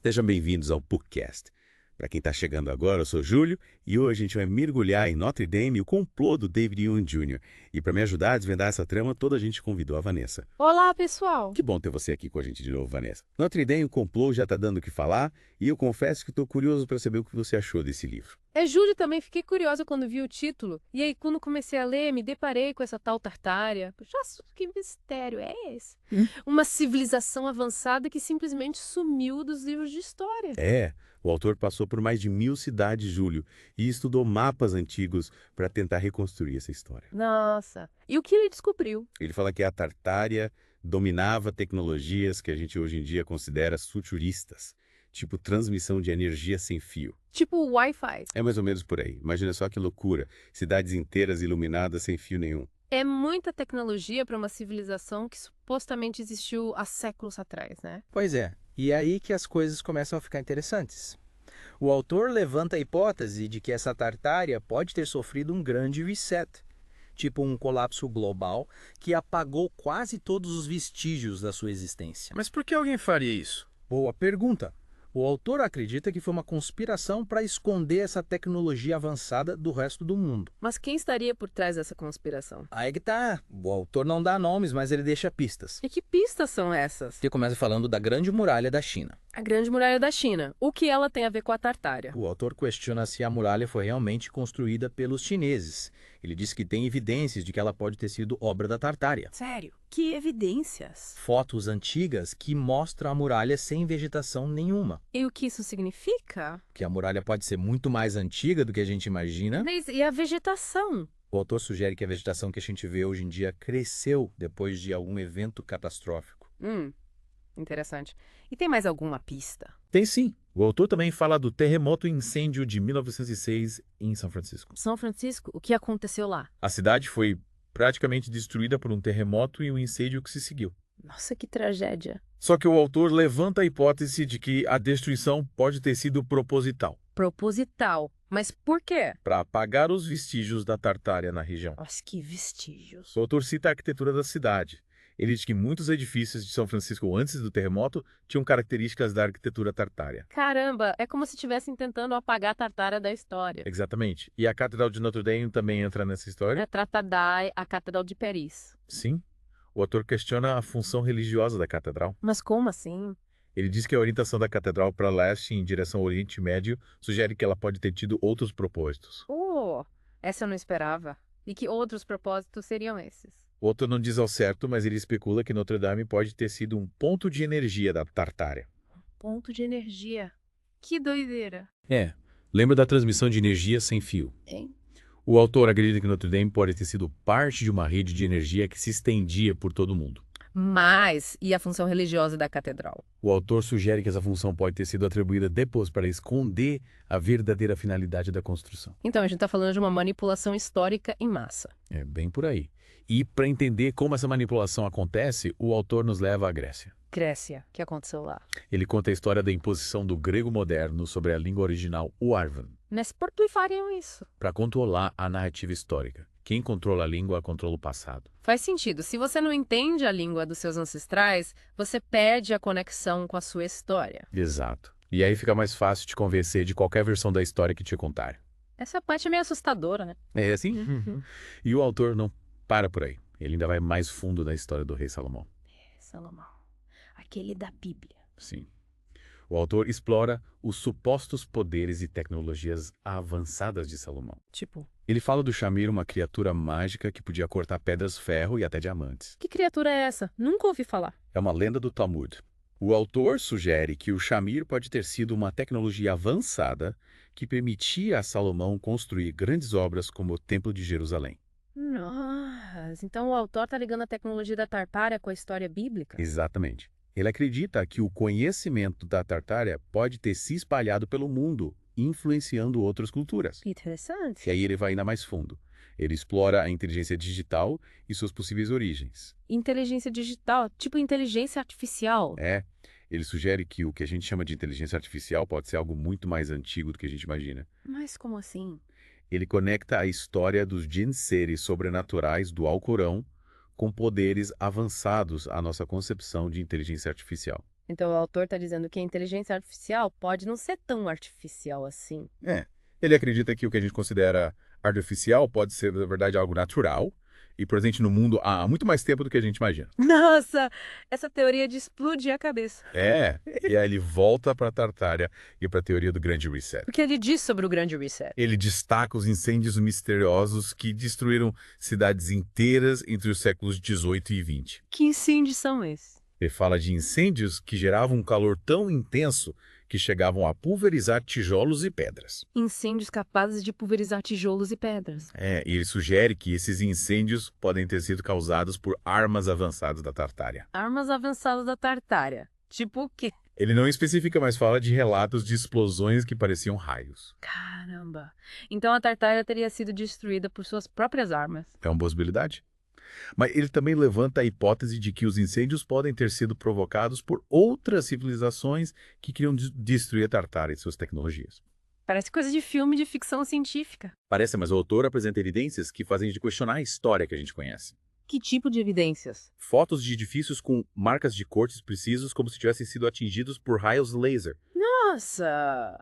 Sejam bem-vindos ao PUCcast. Para quem está chegando agora, eu sou Júlio e hoje a gente vai mergulhar em Notre Dame e o complô do David Hume Jr. E para me ajudar a desvendar essa trama toda, a gente convidou a Vanessa. Olá, pessoal! Que bom ter você aqui com a gente de novo, Vanessa. Notre Dame e o complô já está dando o que falar e eu confesso que estou curioso para saber o que você achou desse livro. Júlio, também fiquei curiosa quando vi o título. E aí, quando comecei a ler, me deparei com essa tal Tartária. Nossa, que mistério é esse? Uma civilização avançada que simplesmente sumiu dos livros de história. O autor passou por mais de 1000 cidades, Júlio, e estudou mapas antigos para tentar reconstruir essa história. Nossa! E o que ele descobriu? Ele fala que a Tartária dominava tecnologias que a gente hoje em dia considera futuristas, tipo transmissão de energia sem fio. Tipo o Wi-Fi. É mais ou menos por aí. Imagina só que loucura, cidades inteiras iluminadas sem fio nenhum. É muita tecnologia para uma civilização que supostamente existiu há séculos atrás, né? Pois é, e é aí que as coisas começam a ficar interessantes. O autor levanta a hipótese de que essa Tartária pode ter sofrido um grande reset, tipo um colapso global que apagou quase todos os vestígios da sua existência. Mas por que alguém faria isso? Boa pergunta. O autor acredita que foi uma conspiração para esconder essa tecnologia avançada do resto do mundo. Mas quem estaria por trás dessa conspiração? Aí que tá. O autor não dá nomes, mas ele deixa pistas. E que pistas são essas? Ele começa falando da Grande Muralha da China. A Grande Muralha da China. O que ela tem a ver com a Tartária? O autor questiona se a muralha foi realmente construída pelos chineses. Ele diz que tem evidências de que ela pode ter sido obra da Tartária. Sério? Que evidências? Fotos antigas que mostram a muralha sem vegetação nenhuma. E o que isso significa? Que a muralha pode ser muito mais antiga do que a gente imagina. Mas e a vegetação? O autor sugere que a vegetação que a gente vê hoje em dia cresceu depois de algum evento catastrófico. Interessante. E tem mais alguma pista? Tem sim. O autor também fala do terremoto e incêndio de 1906 em São Francisco. São Francisco? O que aconteceu lá? A cidade foi praticamente destruída por um terremoto e um incêndio que se seguiu. Nossa, que tragédia. Só que o autor levanta a hipótese de que a destruição pode ter sido proposital, Proposital. Mas por quê? para apagar os vestígios da Tartária na região. Nossa, que vestígios. O autor cita a arquitetura da cidade. Ele diz que muitos edifícios de São Francisco antes do terremoto tinham características da arquitetura tartária. Caramba, é como se estivessem tentando apagar a Tartária da história. Exatamente. E a Catedral de Notre Dame também entra nessa história? É Tratadai, a Catedral de Paris. Sim. O autor questiona a função religiosa da catedral. Mas como assim? Ele diz que a orientação da catedral para leste em direção ao Oriente Médio sugere que ela pode ter tido outros propósitos. Essa eu não esperava. E que outros propósitos seriam esses? O autor não diz ao certo, mas ele especula que Notre Dame pode ter sido um ponto de energia da Tartária. Ponto de energia. Que doideira. Lembra da transmissão de energia sem fio? Hein? O autor acredita que Notre Dame pode ter sido parte de uma rede de energia que se estendia por todo o mundo. Mas, e a função religiosa da catedral? O autor sugere que essa função pode ter sido atribuída depois para esconder a verdadeira finalidade da construção. Então, a gente está falando de uma manipulação histórica em massa. É bem por aí. E para entender como essa manipulação acontece, o autor nos leva à Grécia. Grécia, o que aconteceu lá? Ele conta a história da imposição do grego moderno sobre a língua original, o Arvan, Mas por que fariam isso? para controlar a narrativa histórica. Quem controla a língua controla o passado. Faz sentido. Se você não entende a língua dos seus ancestrais, você perde a conexão com a sua história. Exato. E aí fica mais fácil te convencer de qualquer versão da história que te contarem. Essa parte é meio assustadora, né? É assim? E o autor não para por aí. Ele ainda vai mais fundo na história do rei Salomão. Salomão. Aquele da Bíblia. Sim. O autor explora os supostos poderes e tecnologias avançadas de Salomão. Tipo, Ele fala do Shamir, uma criatura mágica que podia cortar pedras, ferro e até diamantes. que criatura é essa? Nunca ouvi falar. É uma lenda do Talmud. O autor sugere que o Shamir pode ter sido uma tecnologia avançada que permitia a Salomão construir grandes obras como o Templo de Jerusalém. Nossa, então o autor está ligando a tecnologia da Tartária com a história bíblica? Exatamente. Ele acredita que o conhecimento da Tartária pode ter se espalhado pelo mundo, influenciando outras culturas. Interessante. E aí ele vai ainda mais fundo. Ele explora a inteligência digital e suas possíveis origens. Inteligência digital, tipo inteligência artificial. Ele sugere que o que a gente chama de inteligência artificial pode ser algo muito mais antigo do que a gente imagina. Mas como assim? Ele conecta a história dos jinn, seres sobrenaturais do Alcorão, com poderes avançados à nossa concepção de inteligência artificial. Então o autor está dizendo que a inteligência artificial pode não ser tão artificial assim. Ele acredita que o que a gente considera artificial pode ser, na verdade, algo natural e presente no mundo há muito mais tempo do que a gente imagina. Nossa, essa teoria de explodir a cabeça. E aí ele volta para a Tartária e para a teoria do Grande Reset. O que ele diz sobre o Grande Reset? Ele destaca os incêndios misteriosos que destruíram cidades inteiras entre os séculos 18 e 20. Que incêndios são esses? Ele fala de incêndios que geravam um calor tão intenso que chegavam a pulverizar tijolos e pedras. Incêndios capazes de pulverizar tijolos e pedras. E ele sugere que esses incêndios podem ter sido causados por armas avançadas da Tartária. Armas avançadas da Tartária. Tipo o quê? Ele não especifica, mas fala de relatos de explosões que pareciam raios. Caramba. Então a Tartária teria sido destruída por suas próprias armas. É uma possibilidade. Mas ele também levanta a hipótese de que os incêndios podem ter sido provocados por outras civilizações que queriam destruir a Tartária e suas tecnologias. Parece coisa de filme de ficção científica. Parece, mas o autor apresenta evidências que fazem a gente questionar a história que a gente conhece. Que tipo de evidências? Fotos de edifícios com marcas de cortes precisos como se tivessem sido atingidos por raios laser. Nossa!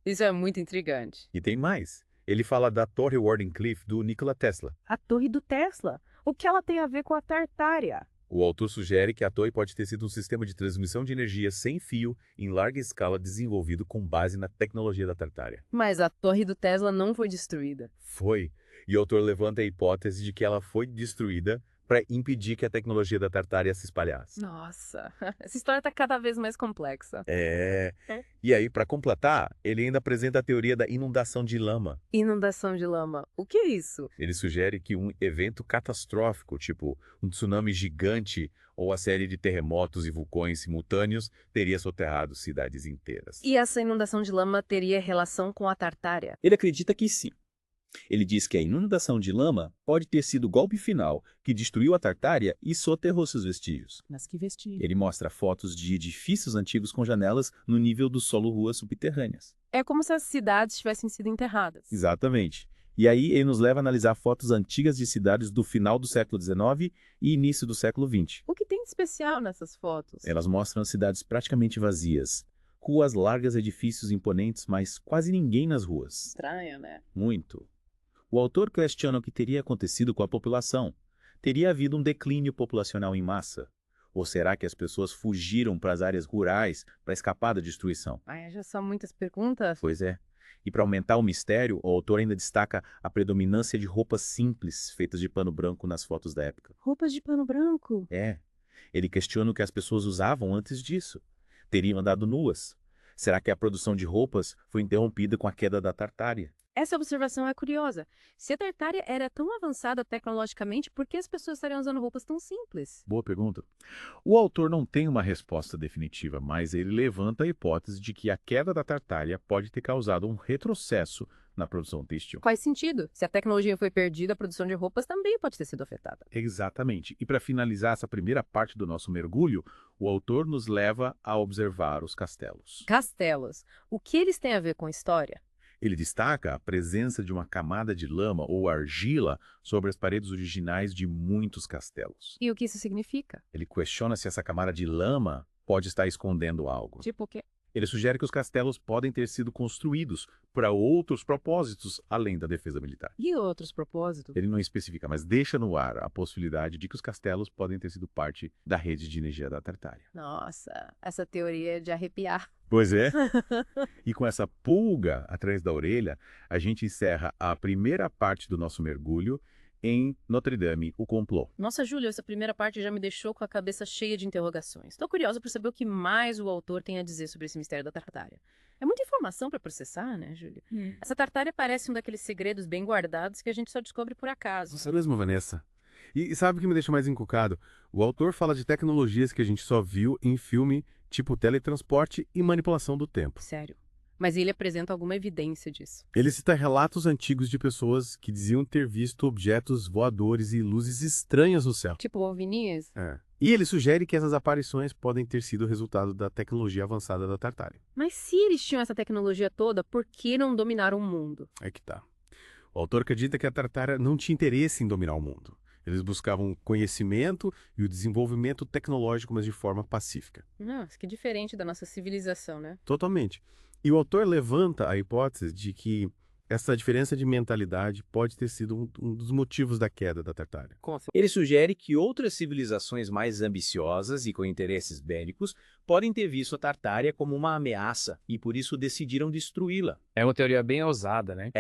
Isso é muito intrigante. E tem mais. Ele fala da Torre Wardenclyffe do Nikola Tesla. A torre do Tesla. O que ela tem a ver com a Tartária? O autor sugere que a torre pode ter sido um sistema de transmissão de energia sem fio em larga escala desenvolvido com base na tecnologia da Tartária. Mas a torre do Tesla não foi destruída. Foi. E o autor levanta a hipótese de que ela foi destruída para impedir que a tecnologia da Tartária se espalhasse. Nossa, essa história está cada vez mais complexa. E aí, para completar, ele ainda apresenta a teoria da inundação de lama. Inundação de lama. O que é isso? Ele sugere que um evento catastrófico, tipo um tsunami gigante ou a série de terremotos e vulcões simultâneos, teria soterrado cidades inteiras. E essa inundação de lama teria relação com a Tartária? Ele acredita que sim. Ele diz que a inundação de lama pode ter sido o golpe final que destruiu a Tartária e soterrou seus vestígios. Mas que vestígio? Ele mostra fotos de edifícios antigos com janelas no nível do solo-ruas subterrâneas. É como se as cidades tivessem sido enterradas. Exatamente. E aí ele nos leva a analisar fotos antigas de cidades do final do século XIX e início do século XX. O que tem de especial nessas fotos? Elas mostram as cidades praticamente vazias. Ruas largas, edifícios imponentes, mas quase ninguém nas ruas. Estranho, né? Muito. O autor questiona o que teria acontecido com a população. Teria havido um declínio populacional em massa? Ou será que as pessoas fugiram para as áreas rurais para escapar da destruição? Já são muitas perguntas. Pois é. E para aumentar o mistério, o autor ainda destaca a predominância de roupas simples feitas de pano branco nas fotos da época. Roupas de pano branco? Ele questiona o que as pessoas usavam antes disso. Teriam andado nuas? Será que a produção de roupas foi interrompida com a queda da Tartária? Essa observação é curiosa. Se a Tartária era tão avançada tecnologicamente, por que as pessoas estariam usando roupas tão simples? Boa pergunta. O autor não tem uma resposta definitiva, mas ele levanta a hipótese de que a queda da Tartária pode ter causado um retrocesso na produção têxtil. Faz sentido. Se a tecnologia foi perdida, a produção de roupas também pode ter sido afetada. Exatamente. E para finalizar essa primeira parte do nosso mergulho, o autor nos leva a observar os castelos. Castelos. O que eles têm a ver com história? Ele destaca a presença de uma camada de lama ou argila sobre as paredes originais de muitos castelos. E o que isso significa? Ele questiona se essa camada de lama pode estar escondendo algo. Tipo o quê? Ele sugere que os castelos podem ter sido construídos para outros propósitos além da defesa militar. E outros propósitos? Ele não especifica, mas deixa no ar a possibilidade de que os castelos podem ter sido parte da rede de energia da Tartária. Nossa, essa teoria é de arrepiar. Pois é. E com essa pulga atrás da orelha, a gente encerra a primeira parte do nosso mergulho em Notre Dame, o complô. Nossa, Júlio, essa primeira parte já me deixou com a cabeça cheia de interrogações. Estou curiosa para saber o que mais o autor tem a dizer sobre esse mistério da Tartária. É muita informação para processar, né, Júlio? Essa Tartária parece um daqueles segredos bem guardados que a gente só descobre por acaso. Isso mesmo, Vanessa. E sabe o que me deixa mais encucado? O autor fala de tecnologias que a gente só viu em filme, tipo teletransporte e manipulação do tempo. Sério. Mas ele apresenta alguma evidência disso. Ele cita relatos antigos de pessoas que diziam ter visto objetos voadores e luzes estranhas no céu. Tipo ovnis? E ele sugere que essas aparições podem ter sido resultado da tecnologia avançada da Tartária. Mas se eles tinham essa tecnologia toda, por que não dominaram o mundo? É que tá. O autor acredita que a Tartária não tinha interesse em dominar o mundo. Eles buscavam conhecimento e o desenvolvimento tecnológico, mas de forma pacífica. Nossa, que diferente da nossa civilização, né? Totalmente. E o autor levanta a hipótese de que essa diferença de mentalidade pode ter sido um dos motivos da queda da Tartária. Ele sugere que outras civilizações mais ambiciosas e com interesses bélicos podem ter visto a Tartária como uma ameaça e por isso decidiram destruí-la. É uma teoria bem ousada, né?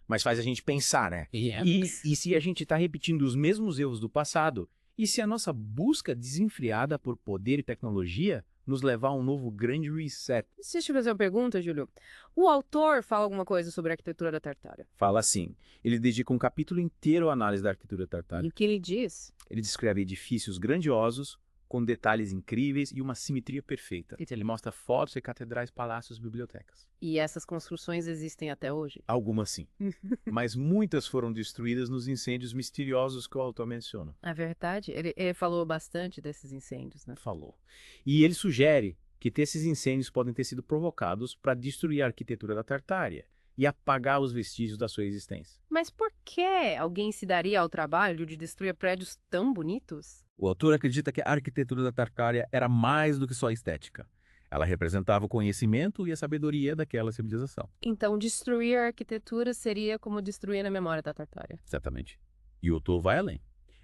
Mas faz a gente pensar, né? E se a gente está repetindo os mesmos erros do passado? E se a nossa busca desenfreada por poder e tecnologia nos levar a um novo grande reset? Deixa eu te fazer uma pergunta, Júlio. O autor fala alguma coisa sobre a arquitetura da Tartária? Fala assim, ele dedica um capítulo inteiro à análise da arquitetura tartária. E o que ele diz? Ele descreve edifícios grandiosos, com detalhes incríveis e uma simetria perfeita. Ele mostra fotos de catedrais, palácios, bibliotecas. E essas construções existem até hoje? Algumas sim, mas muitas foram destruídas nos incêndios misteriosos que o autor menciona. É verdade. Ele falou bastante desses incêndios, né? Falou. E ele sugere que esses incêndios podem ter sido provocados para destruir a arquitetura da Tartária e apagar os vestígios da sua existência. Mas por que alguém se daria ao trabalho de destruir prédios tão bonitos? O autor acredita que a arquitetura da Tartária era mais do que só estética. Ela representava o conhecimento e a sabedoria daquela civilização. Então, destruir a arquitetura seria como destruir a memória da Tartária. Exatamente. E o autor vai além.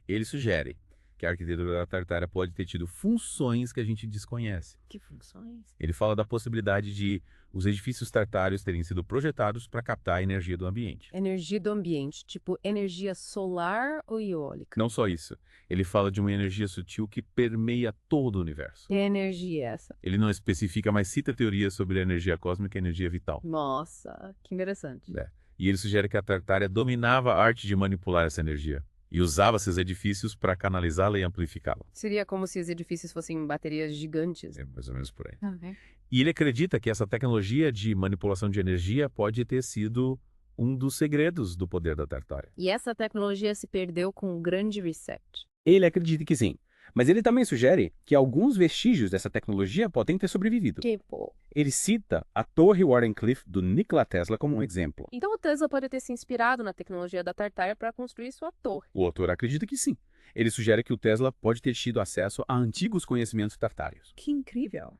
Ele sugere que a arquitetura da Tartária pode ter tido funções que a gente desconhece. Que funções? Ele fala da possibilidade de os edifícios tartários terem sido projetados para captar a energia do ambiente. Energia do ambiente, tipo energia solar ou eólica? Não só isso, ele fala de uma energia sutil que permeia todo o universo. Que energia é essa? Ele não especifica, mas cita teorias sobre a energia cósmica e a energia vital. Nossa, que interessante. É. E ele sugere que a Tartária dominava a arte de manipular essa energia e usava seus edifícios para canalizá-la e amplificá-la. Seria como se os edifícios fossem baterias gigantes. É mais ou menos por aí. Ok. E ele acredita que essa tecnologia de manipulação de energia pode ter sido um dos segredos do poder da Tartária. E essa tecnologia se perdeu com o grande reset. Ele acredita que sim, mas ele também sugere que alguns vestígios dessa tecnologia podem ter sobrevivido. Tipo, Ele cita a Torre Wardenclyffe do Nikola Tesla como um exemplo. então o Tesla pode ter se inspirado na tecnologia da Tartária para construir sua torre. O autor acredita que sim. Ele sugere que o Tesla pode ter tido acesso a antigos conhecimentos tartários. Que incrível.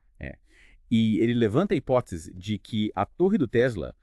E ele levanta a hipótese de que a Torre do Tesla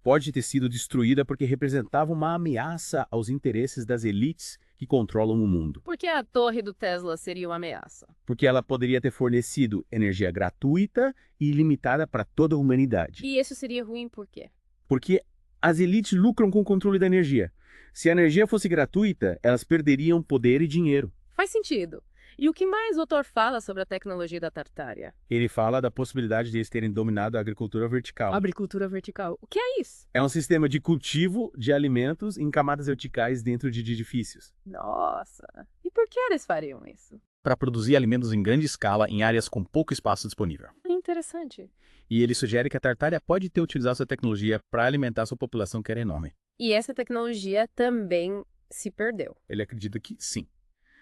pode ter sido destruída porque representava uma ameaça aos interesses das elites que controlam o mundo. Por que a torre do Tesla seria uma ameaça? Porque ela poderia ter fornecido energia gratuita e ilimitada para toda a humanidade. E isso seria ruim por quê? Porque as elites lucram com o controle da energia. Se a energia fosse gratuita, elas perderiam poder e dinheiro. Faz sentido. E o que mais o autor fala sobre a tecnologia da Tartária? Ele fala da possibilidade de eles terem dominado a agricultura vertical. Agricultura vertical. O que é isso? É um sistema de cultivo de alimentos em camadas verticais dentro de edifícios, Nossa. E por que eles fariam isso? para produzir alimentos em grande escala em áreas com pouco espaço disponível. Interessante. E ele sugere que a Tartária pode ter utilizado essa tecnologia para alimentar sua população, que era enorme. E essa tecnologia também se perdeu. Ele acredita que sim.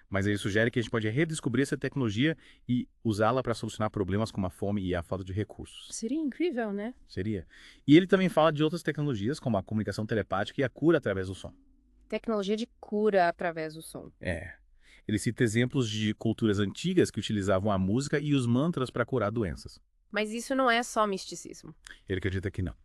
Mas ele sugere que a gente pode redescobrir essa tecnologia e usá-la para solucionar problemas como a fome e a falta de recursos. Seria incrível, né? Seria. E ele também fala de outras tecnologias, como a comunicação telepática e a cura através do som. Tecnologia de cura através do som. Ele cita exemplos de culturas antigas que utilizavam a música e os mantras para curar doenças. Mas isso não é só misticismo. Ele acredita que não.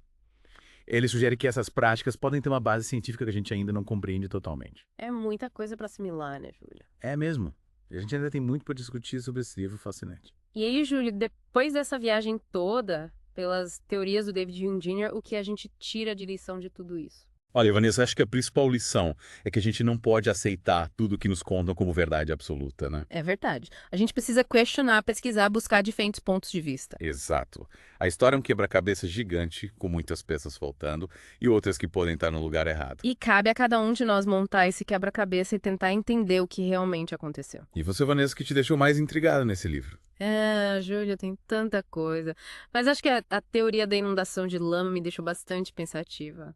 Ele sugere que essas práticas podem ter uma base científica que a gente ainda não compreende totalmente. É muita coisa para assimilar, né, Júlio? É mesmo. A gente ainda tem muito para discutir sobre esse livro fascinante. E aí, Júlio, depois dessa viagem toda, pelas teorias do David Hume Jr., o que a gente tira de lição de tudo isso? Olha, Vanessa, acho que a principal lição é que a gente não pode aceitar tudo que nos contam como verdade absoluta, né? É verdade. A gente precisa questionar, pesquisar, buscar diferentes pontos de vista. Exato. A história é um quebra-cabeça gigante, com muitas peças faltando e outras que podem estar no lugar errado. E cabe a cada um de nós montar esse quebra-cabeça e tentar entender o que realmente aconteceu. E você, Vanessa, que te deixou mais intrigada nesse livro? Júlia, tem tanta coisa. Mas acho que a teoria da inundação de lama me deixou bastante pensativa.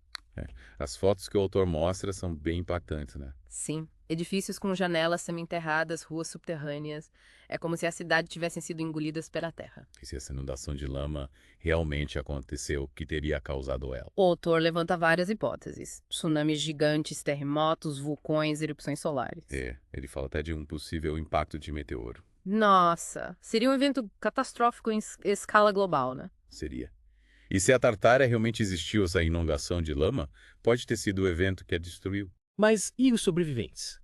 As fotos que o autor mostra são bem impactantes, né? Sim. Edifícios com janelas semi-enterradas, ruas subterrâneas. É como se a cidade tivessem sido engolidas pela terra. E se essa inundação de lama realmente aconteceu, o que teria causado ela? O autor levanta várias hipóteses. Tsunamis gigantes, terremotos, vulcões, erupções solares. Ele fala até de um possível impacto de meteoro. Nossa, seria um evento catastrófico em escala global, né? Seria. E se a Tartária realmente existiu, essa inundação de lama, pode ter sido o evento que a destruiu. Mas e os sobreviventes?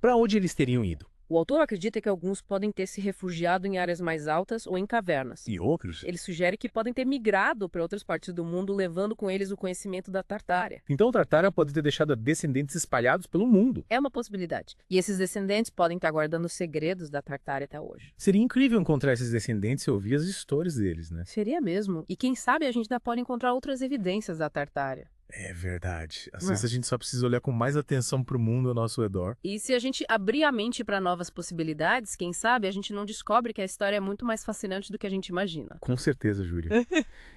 Para onde eles teriam ido? O autor acredita que alguns podem ter se refugiado em áreas mais altas ou em cavernas. E outros? Ele sugere que podem ter migrado para outras partes do mundo, levando com eles o conhecimento da Tartária. Então Tartária pode ter deixado descendentes espalhados pelo mundo. É uma possibilidade. E esses descendentes podem estar guardando os segredos da Tartária até hoje. Seria incrível encontrar esses descendentes e ouvir as histórias deles, né? Seria mesmo. E quem sabe a gente ainda pode encontrar outras evidências da Tartária. É verdade. Às vezes a gente só precisa olhar com mais atenção para o mundo ao nosso redor. E se a gente abrir a mente para novas possibilidades, quem sabe a gente não descobre que a história é muito mais fascinante do que a gente imagina. Com certeza, Júlio.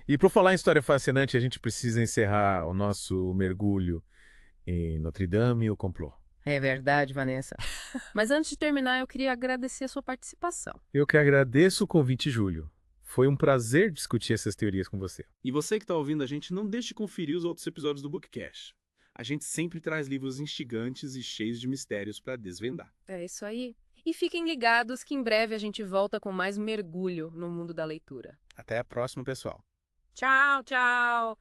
E por falar em história fascinante, a gente precisa encerrar o nosso mergulho em Notre Dame e o complô. É verdade, Vanessa. Mas antes de terminar, eu queria agradecer a sua participação. Eu que agradeço o convite, Júlio. Foi um prazer discutir essas teorias com você. E você que está ouvindo a gente, não deixe de conferir os outros episódios do Bookcast. A gente sempre traz livros instigantes e cheios de mistérios para desvendar. É isso aí. E fiquem ligados que em breve a gente volta com mais mergulho no mundo da leitura. Até a próxima, pessoal. Tchau, tchau!